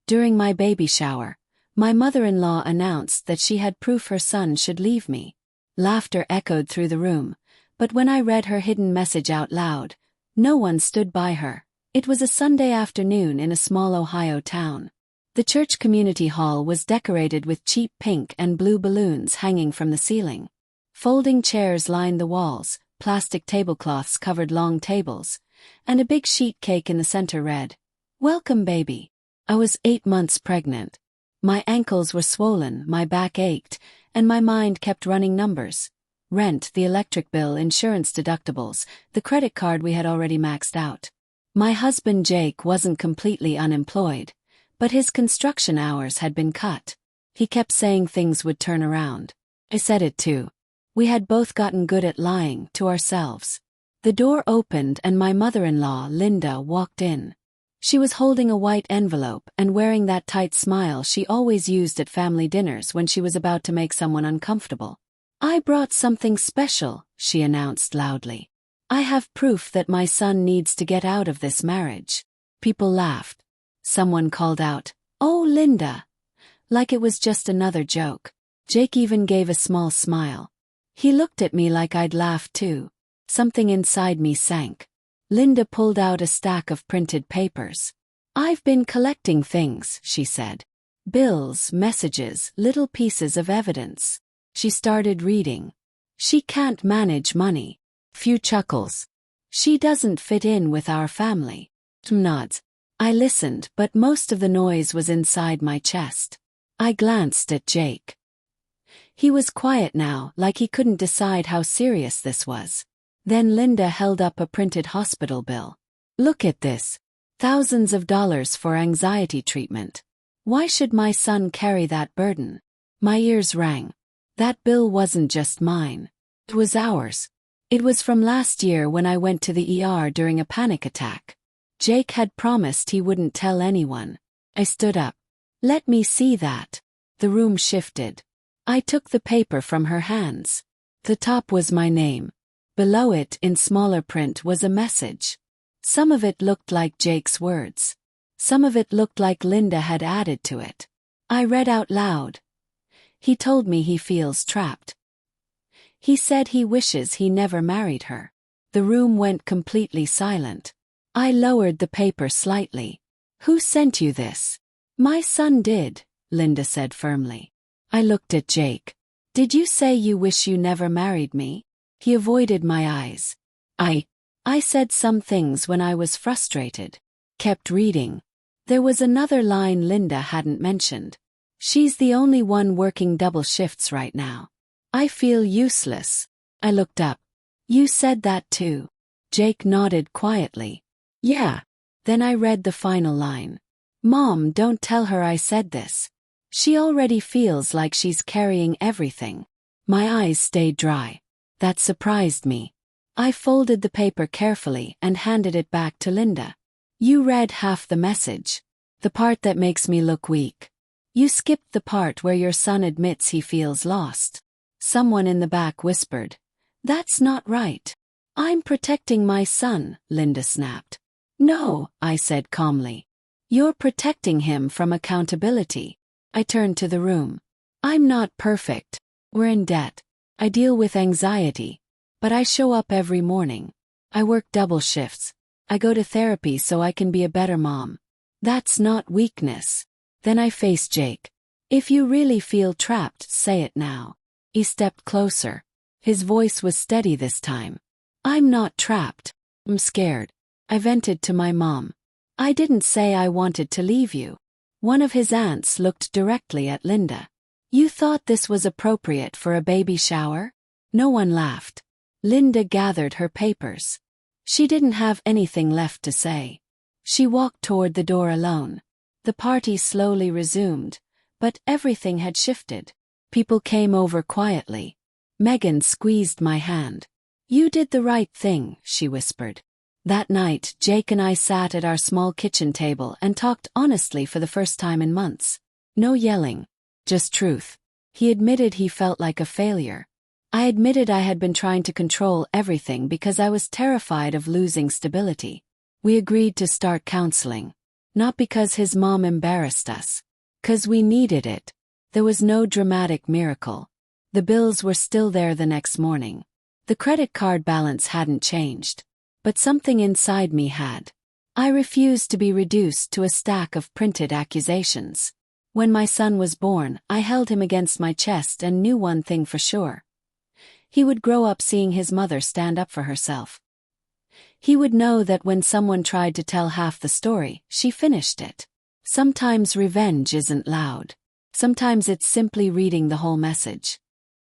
During my baby shower, my mother-in-law announced that she had proof her son should leave me. Laughter echoed through the room, but when I read her hidden message out loud, no one stood by her. It was a Sunday afternoon in a small Ohio town. The church community hall was decorated with cheap pink and blue balloons hanging from the ceiling. Folding chairs lined the walls, plastic tablecloths covered long tables, and a big sheet cake in the center read, "Welcome, baby." I was 8 months pregnant. My ankles were swollen, my back ached, and my mind kept running numbers. Rent, the electric bill, insurance deductibles, the credit card we had already maxed out. My husband Jake wasn't completely unemployed, but his construction hours had been cut. He kept saying things would turn around. I said it too. We had both gotten good at lying to ourselves. The door opened and my mother-in-law, Linda, walked in. She was holding a white envelope and wearing that tight smile she always used at family dinners when she was about to make someone uncomfortable. "I brought something special," she announced loudly. "I have proof that my son needs to get out of this marriage." People laughed. Someone called out, "Oh, Linda," like it was just another joke. Jake even gave a small smile. He looked at me like I'd laughed too. Something inside me sank. Linda pulled out a stack of printed papers. "I've been collecting things," she said. "Bills, messages, little pieces of evidence." She started reading. "She can't manage money." Few chuckles. "She doesn't fit in with our family." Nods. I listened, but most of the noise was inside my chest. I glanced at Jake. He was quiet now, like he couldn't decide how serious this was. Then Linda held up a printed hospital bill. "Look at this. Thousands of dollars for anxiety treatment. Why should my son carry that burden?" My ears rang. That bill wasn't just mine. It was ours. It was from last year when I went to the ER during a panic attack. Jake had promised he wouldn't tell anyone. I stood up. "Let me see that." The room shifted. I took the paper from her hands. The top was my name. Below it, in smaller print, was a message. Some of it looked like Jake's words. Some of it looked like Linda had added to it. I read out loud. "He told me he feels trapped. He said he wishes he never married her." The room went completely silent. I lowered the paper slightly. "Who sent you this?" "My son did," Linda said firmly. I looked at Jake. "Did you say you wish you never married me?" He avoided my eyes. I said some things when I was frustrated." Kept reading. There was another line Linda hadn't mentioned. "She's the only one working double shifts right now. I feel useless." I looked up. "You said that too." Jake nodded quietly. "Yeah." Then I read the final line. "Mom, don't tell her I said this. She already feels like she's carrying everything." My eyes stayed dry. That surprised me. I folded the paper carefully and handed it back to Linda. "You read half the message. The part that makes me look weak. You skipped the part where your son admits he feels lost." Someone in the back whispered, "That's not right." "I'm protecting my son," Linda snapped. "No," I said calmly. "You're protecting him from accountability." I turned to the room. "I'm not perfect. We're in debt. I deal with anxiety. But I show up every morning. I work double shifts. I go to therapy so I can be a better mom. That's not weakness." Then I faced Jake. "If you really feel trapped, say it now." He stepped closer. His voice was steady this time. "I'm not trapped. I'm scared." I vented to my mom. "I didn't say I wanted to leave you." One of his aunts looked directly at Linda. "You thought this was appropriate for a baby shower?" No one laughed. Linda gathered her papers. She didn't have anything left to say. She walked toward the door alone. The party slowly resumed, but everything had shifted. People came over quietly. Megan squeezed my hand. "You did the right thing," she whispered. That night, Jake and I sat at our small kitchen table and talked honestly for the first time in months. No yelling. Just truth. He admitted he felt like a failure. I admitted I had been trying to control everything because I was terrified of losing stability. We agreed to start counseling. Not because his mom embarrassed us. 'Cause we needed it. There was no dramatic miracle. The bills were still there the next morning. The credit card balance hadn't changed. But something inside me had. I refused to be reduced to a stack of printed accusations. When my son was born, I held him against my chest and knew one thing for sure. He would grow up seeing his mother stand up for herself. He would know that when someone tried to tell half the story, she finished it. Sometimes revenge isn't loud. Sometimes it's simply reading the whole message.